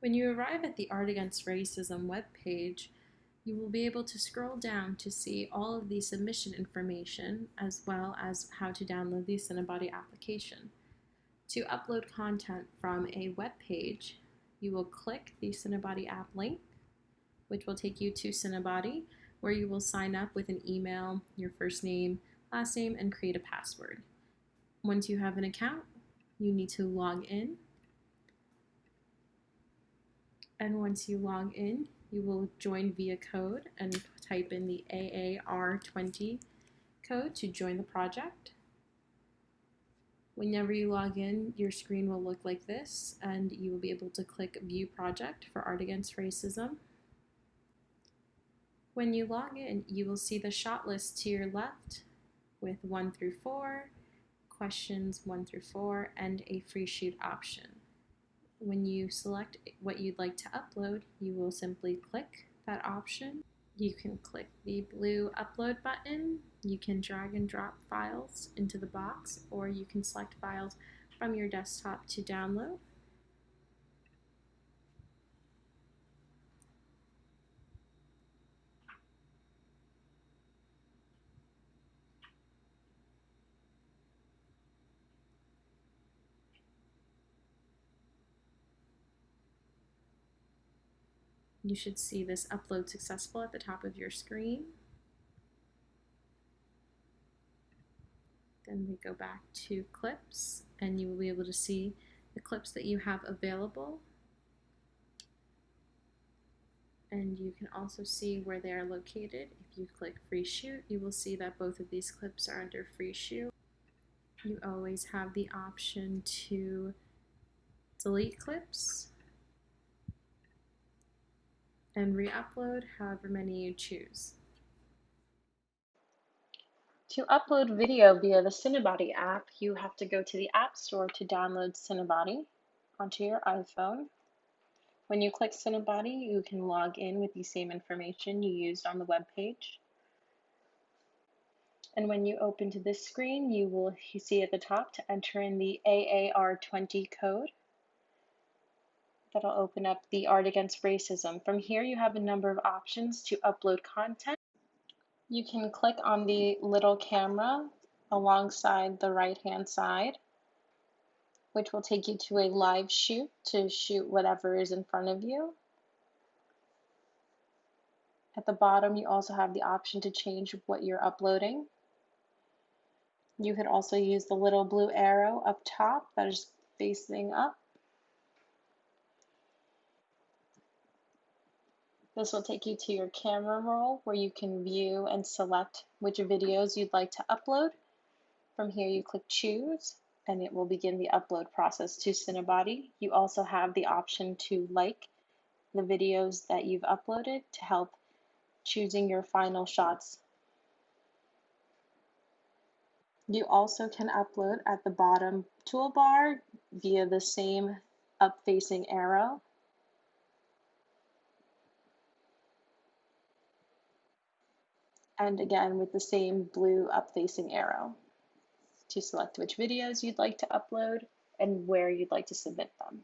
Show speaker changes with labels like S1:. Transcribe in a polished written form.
S1: When you arrive at the Art Against Racism webpage, you will be able to scroll down to see all of the submission information as well as how to download the Cinebody application. To upload content from a web page, you will click the Cinebody app link, which will take you to Cinebody, where you will sign up with an email, your first name, last name, and create a password. Once you have an account, you need to log in. And once you log in, you will join via code and type in the AAR20 code to join the project. Whenever you log in, your screen will look like this, and you will be able to click View Project for Art Against Racism. When you log in, you will see the shot list to your left with 1 through 4, questions 1 through 4, and a free shoot option. When you select what you'd like to upload, you will simply click that option. You can click the blue upload button. You can drag and drop files into the box, or you can select files from your desktop to download. You should see this upload successful at the top of your screen. Then we go back to clips, and you will be able to see the clips that you have available. And you can also see where they are located. If you click Free Shoot, you will see that both of these clips are under Free Shoot. You always have the option to delete clips and re-upload however many you choose. To upload video via the Cinebody app, you have to go to the App Store to download Cinebody onto your iPhone. When you click Cinebody, you can log in with the same information you used on the web page. And when you open to this screen, you will see at the top to enter in the AAR20 code. That'll open up the Art Against Racism. From here, you have a number of options to upload content. You can click on the little camera alongside the right-hand side, which will take you to a live shoot to shoot whatever is in front of you. At the bottom, you also have the option to change what you're uploading. You could also use the little blue arrow up top that is facing up. This will take you to your camera roll, where you can view and select which videos you'd like to upload. From here, you click Choose, and it will begin the upload process to Cinebody. You also have the option to like the videos that you've uploaded to help choosing your final shots. You also can upload at the bottom toolbar via the same up-facing arrow. And again with the same blue up-facing arrow to select which videos you'd like to upload and where you'd like to submit them.